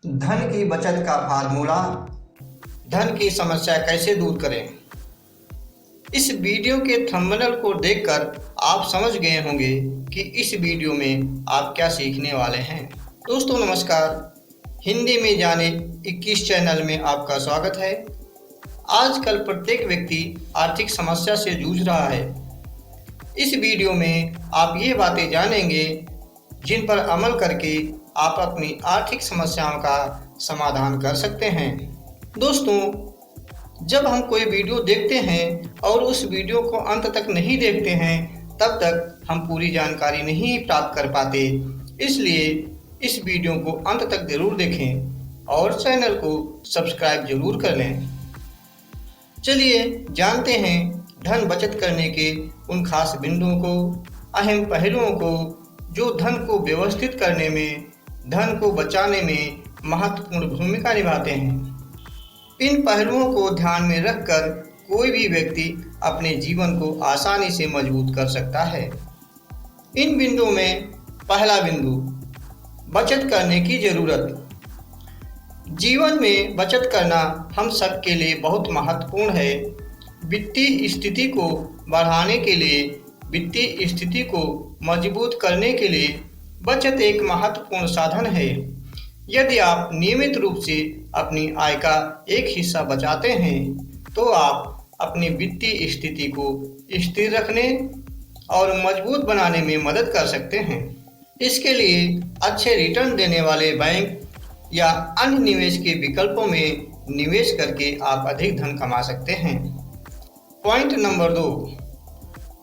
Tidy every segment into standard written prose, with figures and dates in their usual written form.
धन की बचत का फार्मूला। धन की समस्या कैसे दूर करें। इस वीडियो के थंबनेल को देखकर आप समझ गए होंगे कि इस वीडियो में आप क्या सीखने वाले हैं। दोस्तों नमस्कार, हिंदी में जाने 21 चैनल में आपका स्वागत है। आजकल प्रत्येक व्यक्ति आर्थिक समस्या से जूझ रहा है। इस वीडियो में आप ये बातें जानेंगे जिन पर अमल करके आप अपनी आर्थिक समस्याओं का समाधान कर सकते हैं। दोस्तों, जब हम कोई वीडियो देखते हैं और उस वीडियो को अंत तक नहीं देखते हैं तब तक हम पूरी जानकारी नहीं प्राप्त कर पाते। इसलिए इस वीडियो को अंत तक जरूर देखें और चैनल को सब्सक्राइब जरूर कर लें। चलिए जानते हैं धन बचत करने के उन खास बिंदुओं को, अहम पहलुओं को जो धन को व्यवस्थित करने में, धन को बचाने में महत्वपूर्ण भूमिका निभाते हैं। इन पहलुओं को ध्यान में रखकर कोई भी व्यक्ति अपने जीवन को आसानी से मजबूत कर सकता है। इन बिंदुओं में पहला बिंदु, बचत करने की जरूरत। जीवन में बचत करना हम सबके लिए बहुत महत्वपूर्ण है। वित्तीय स्थिति को बढ़ाने के लिए, वित्तीय स्थिति को मजबूत करने के लिए बचत एक महत्वपूर्ण साधन है। यदि आप नियमित रूप से अपनी आय का एक हिस्सा बचाते हैं तो आप अपनी वित्तीय स्थिति को स्थिर रखने और मजबूत बनाने में मदद कर सकते हैं। इसके लिए अच्छे रिटर्न देने वाले बैंक या अन्य निवेश के विकल्पों में निवेश करके आप अधिक धन कमा सकते हैं। पॉइंट नंबर 2,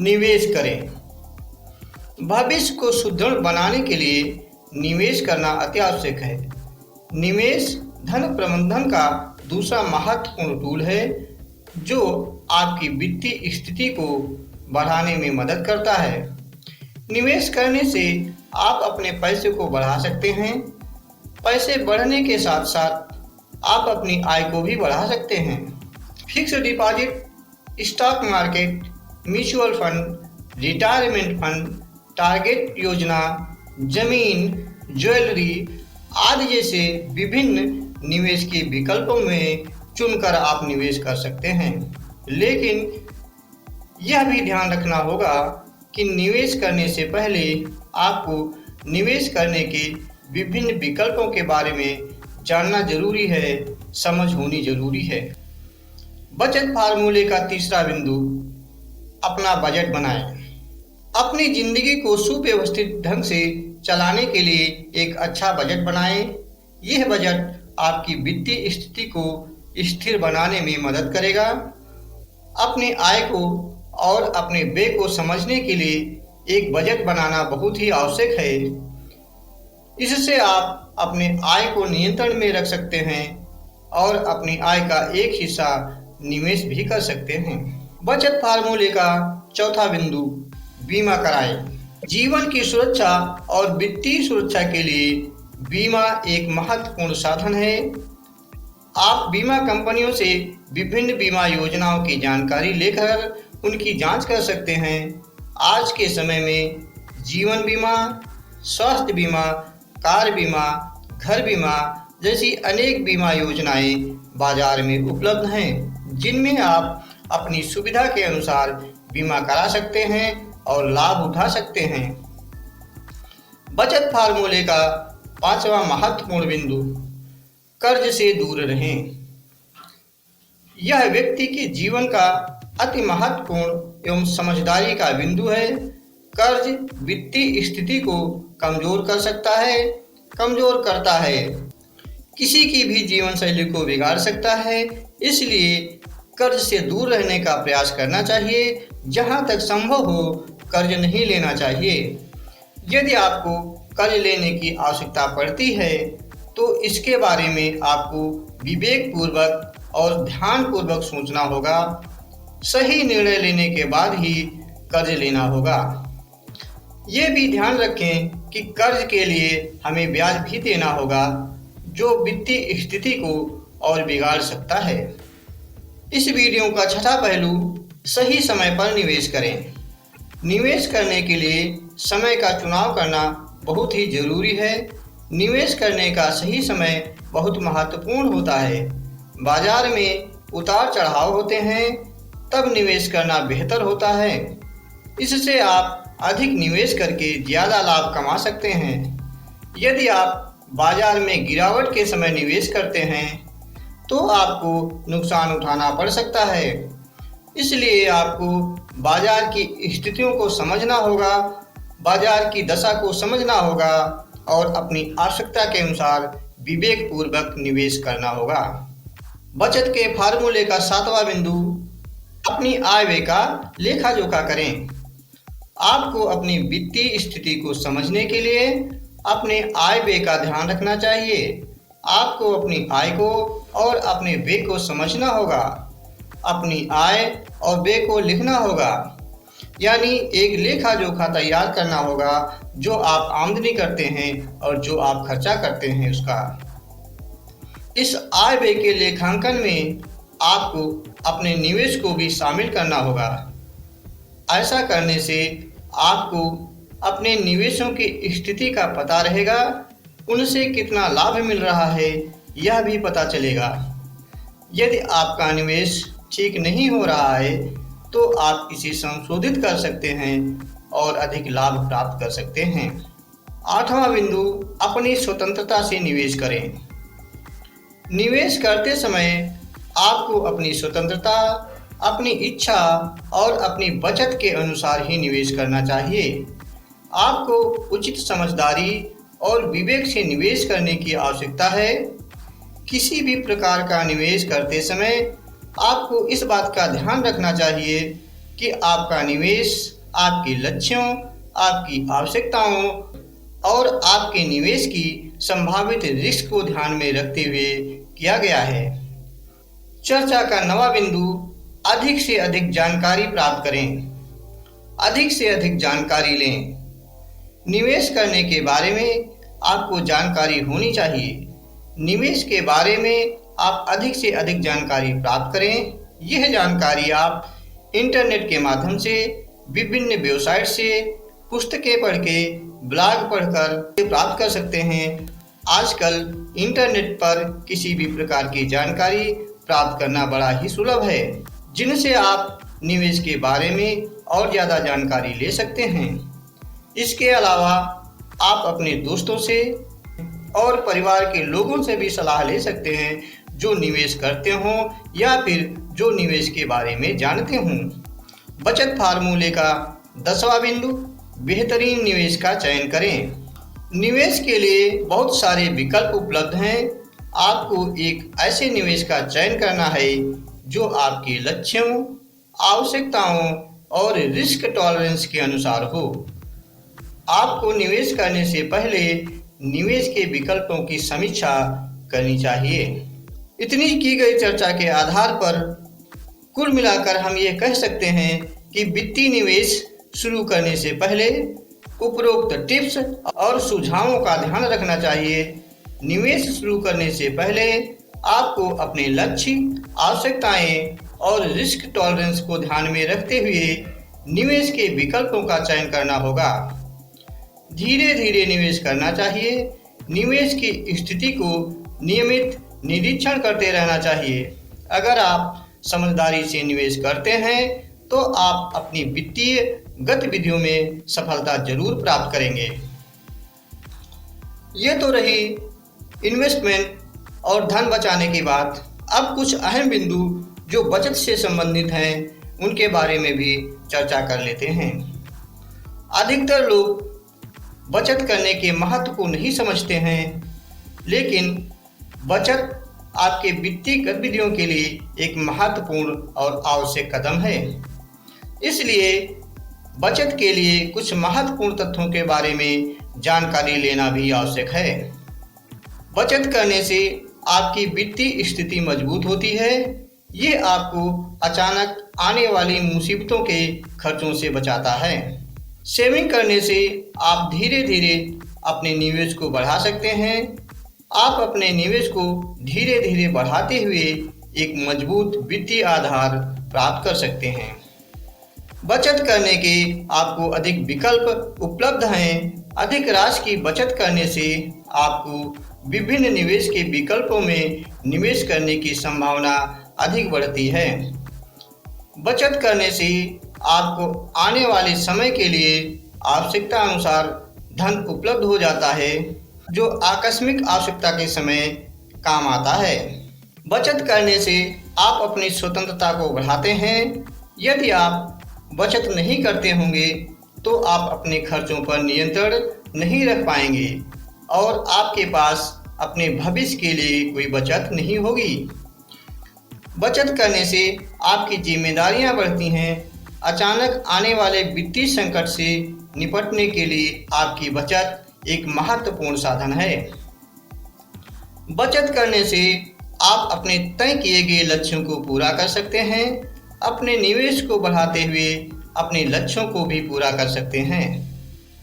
निवेश करें। भविष्य को सुदृढ़ बनाने के लिए निवेश करना अति आवश्यक है। निवेश धन प्रबंधन का दूसरा महत्वपूर्ण टूल है जो आपकी वित्तीय स्थिति को बढ़ाने में मदद करता है। निवेश करने से आप अपने पैसे को बढ़ा सकते हैं। पैसे बढ़ने के साथ साथ आप अपनी आय को भी बढ़ा सकते हैं। Fixed deposit, stock market, mutual fund, retirement fund, target योजना, जमीन, ज्वेलरी आदि जैसे विभिन्न निवेश के विकल्पों में चुनकर आप निवेश कर सकते हैं। लेकिन यह भी ध्यान रखना होगा कि निवेश करने से पहले आपको निवेश करने के विभिन्न विकल्पों के बारे में जानना जरूरी है, समझ होनी जरूरी है। बचत फार्मूले का तीसरा बिंदु, अपना बजट बनाएं। अपनी जिंदगी को सुव्यवस्थित ढंग से चलाने के लिए एक अच्छा बजट बनाएं। यह बजट आपकी वित्तीय स्थिति को स्थिर बनाने में मदद करेगा। अपनी आय को और अपने व्यय को समझने के लिए एक बजट बनाना बहुत ही आवश्यक है। इससे आप अपने आय को नियंत्रण में रख सकते हैं और अपनी आय का एक हिस्सा निवेश भी कर सकते हैं। बचत फार्मूले का चौथा बिंदु, बीमा कराएं। जीवन की सुरक्षा और वित्तीय सुरक्षा के लिए बीमा एक महत्वपूर्ण साधन है। आप बीमा कंपनियों से विभिन्न बीमा योजनाओं की जानकारी लेकर उनकी जांच कर सकते हैं। आज के समय में जीवन बीमा, स्वास्थ्य बीमा, कार बीमा, घर बीमा जैसी अनेक बीमा योजनाएं बाजार में उपलब्ध हैं, जिनमें आप अपनी सुविधा के अनुसार बीमा करा सकते हैं और लाभ उठा सकते हैं। बचत फार्मूले का पांचवा महत्वपूर्ण बिंदु, कर्ज से दूर रहें। यह व्यक्ति के जीवन का अति महत्वपूर्ण एवं समझदारी का बिंदु है। कर्ज वित्तीय स्थिति को कमजोर करता है, किसी की भी जीवन शैली को बिगाड़ सकता है। इसलिए कर्ज से दूर रहने का प्रयास करना चाहिए। जहां तक संभव हो कर्ज नहीं लेना चाहिए। यदि आपको कर्ज लेने की आवश्यकता पड़ती है तो इसके बारे में आपको विवेकपूर्वक और ध्यानपूर्वक सोचना होगा। सही निर्णय लेने के बाद ही कर्ज लेना होगा। ये भी ध्यान रखें कि कर्ज के लिए हमें ब्याज भी देना होगा जो वित्तीय स्थिति को और बिगाड़ सकता है। इस वीडियो का छठा पहलू, सही समय पर निवेश करें। निवेश करने के लिए समय का चुनाव करना बहुत ही जरूरी है। निवेश करने का सही समय बहुत महत्वपूर्ण होता है। बाजार में उतार चढ़ाव होते हैं, तब निवेश करना बेहतर होता है। इससे आप अधिक निवेश करके ज़्यादा लाभ कमा सकते हैं। यदि आप बाजार में गिरावट के समय निवेश करते हैं तो आपको नुकसान उठाना पड़ सकता है। इसलिए आपको बाजार की स्थितियों को समझना होगा, बाजार की दशा को समझना होगा और अपनी आवश्यकता के अनुसार विवेकपूर्वक निवेश करना होगा। बचत के फार्मूले का 7वां बिंदु, अपनी आय व्यय का लेखा जोखा करें। आपको अपनी वित्तीय स्थिति को समझने के लिए अपने आय व्यय का ध्यान रखना चाहिए। आपको अपनी आय को और अपने व्यय को समझना होगा। अपनी आय और व्यय को लिखना होगा, यानी एक लेखा जोखा तैयार करना होगा जो आप आमदनी करते हैं और जो आप खर्चा करते हैं उसका। इस आय व्यय के लेखांकन में आपको अपने निवेश को भी शामिल करना होगा। ऐसा करने से आपको अपने निवेशों की स्थिति का पता रहेगा, उनसे कितना लाभ मिल रहा है यह भी पता चलेगा। यदि आपका निवेश ठीक नहीं हो रहा है तो आप इसे संशोधित कर सकते हैं और अधिक लाभ प्राप्त कर सकते हैं। 8वां बिंदु, अपनी स्वतंत्रता से निवेश करें। निवेश करते समय आपको अपनी स्वतंत्रता, अपनी इच्छा और अपनी बचत के अनुसार ही निवेश करना चाहिए। आपको उचित समझदारी और विवेक से निवेश करने की आवश्यकता है। किसी भी प्रकार का निवेश करते समय आपको इस बात का ध्यान रखना चाहिए कि आपका निवेश आपके लक्ष्यों, आपकी आवश्यकताओं और आपके निवेश की संभावित रिस्क को ध्यान में रखते हुए किया गया है। चर्चा का 9वां बिंदु, अधिक से अधिक जानकारी प्राप्त करें। अधिक से अधिक जानकारी लें। निवेश करने के बारे में आपको जानकारी होनी चाहिए। निवेश के बारे में आप अधिक से अधिक जानकारी प्राप्त करें। यह जानकारी आप इंटरनेट के माध्यम से, विभिन्न वेबसाइट से, पुस्तकें पढ़ के, ब्लॉग पढ़कर प्राप्त कर सकते हैं। आजकल इंटरनेट पर किसी भी प्रकार की जानकारी प्राप्त करना बड़ा ही सुलभ है, जिनसे आप निवेश के बारे में और ज़्यादा जानकारी ले सकते हैं। इसके अलावा आप अपने दोस्तों से और परिवार के लोगों से भी सलाह ले सकते हैं जो निवेश करते हों या फिर जो निवेश के बारे में जानते हों। बचत फार्मूले का 10वां बिंदु, बेहतरीन निवेश का चयन करें। निवेश के लिए बहुत सारे विकल्प उपलब्ध हैं। आपको एक ऐसे निवेश का चयन करना है जो आपके लक्ष्यों, आवश्यकताओं और रिस्क टॉलरेंस के अनुसार हो। आपको निवेश करने से पहले निवेश के विकल्पों की समीक्षा करनी चाहिए। इतनी की गई चर्चा के आधार पर कुल मिलाकर हम ये कह सकते हैं कि वित्तीय निवेश शुरू करने से पहले उपरोक्त टिप्स और सुझावों का ध्यान रखना चाहिए। निवेश शुरू करने से पहले आपको अपने लक्ष्य, आवश्यकताएं और रिस्क टॉलरेंस को ध्यान में रखते हुए निवेश के विकल्पों का चयन करना होगा। धीरे धीरे निवेश करना चाहिए। निवेश की स्थिति को नियमित निरीक्षण करते रहना चाहिए। अगर आप समझदारी से निवेश करते हैं तो आप अपनी वित्तीय गतिविधियों में सफलता जरूर प्राप्त करेंगे। ये तो रही इन्वेस्टमेंट और धन बचाने की बात। अब कुछ अहम बिंदु जो बचत से संबंधित हैं उनके बारे में भी चर्चा कर लेते हैं। अधिकतर लोग बचत करने के महत्व को नहीं समझते हैं, लेकिन बचत आपके वित्तीय गतिविधियों के लिए एक महत्वपूर्ण और आवश्यक कदम है। इसलिए बचत के लिए कुछ महत्वपूर्ण तथ्यों के बारे में जानकारी लेना भी आवश्यक है। बचत करने से आपकी वित्तीय स्थिति मजबूत होती है। ये आपको अचानक आने वाली मुसीबतों के खर्चों से बचाता है। सेविंग करने से आप धीरे धीरे अपने निवेश को बढ़ा सकते हैं। आप अपने निवेश को धीरे धीरे बढ़ाते हुए एक मजबूत वित्तीय आधार प्राप्त कर सकते हैं। बचत करने के आपको अधिक विकल्प उपलब्ध हैं। अधिक राशि की बचत करने से आपको विभिन्न निवेश के विकल्पों में निवेश करने की संभावना अधिक बढ़ती है। बचत करने से आपको आने वाले समय के लिए आवश्यकता अनुसार धन उपलब्ध हो जाता है, जो आकस्मिक आवश्यकता के समय काम आता है। बचत करने से आप अपनी स्वतंत्रता को बढ़ाते हैं। यदि आप बचत नहीं करते होंगे तो आप अपने खर्चों पर नियंत्रण नहीं रख पाएंगे और आपके पास अपने भविष्य के लिए कोई बचत नहीं होगी। बचत करने से आपकी जिम्मेदारियां बढ़ती हैं। अचानक आने वाले वित्तीय संकट से निपटने के लिए आपकी बचत एक महत्वपूर्ण साधन है। बचत करने से आप अपने तय किए गए लक्ष्यों को पूरा कर सकते हैं। अपने निवेश को बढ़ाते हुए अपने लक्ष्यों को भी पूरा कर सकते हैं।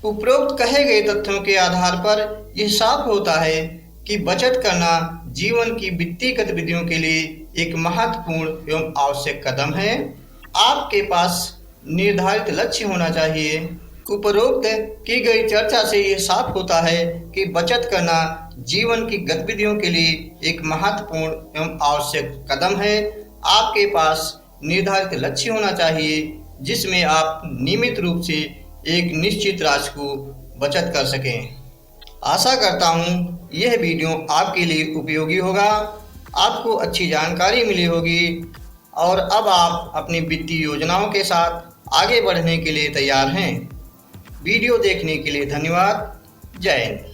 उपरोक्त कहे गए तथ्यों के आधार पर यह साफ होता है कि बचत करना जीवन की वित्तीय गतिविधियों के लिए एक महत्वपूर्ण एवं आवश्यक कदम है। आपके पास निर्धारित लक्ष्य होना चाहिए। उपरोक्त की गई चर्चा से यह साफ होता है कि बचत करना जीवन की गतिविधियों के लिए एक महत्वपूर्ण एवं आवश्यक कदम है। आपके पास निर्धारित लक्ष्य होना चाहिए जिसमें आप नियमित रूप से एक निश्चित राशि को बचत कर सकें। आशा करता हूँ यह वीडियो आपके लिए उपयोगी होगा, आपको अच्छी जानकारी मिली होगी और अब आप अपनी वित्तीय योजनाओं के साथ आगे बढ़ने के लिए तैयार हैं। वीडियो देखने के लिए धन्यवाद। जय हिंद।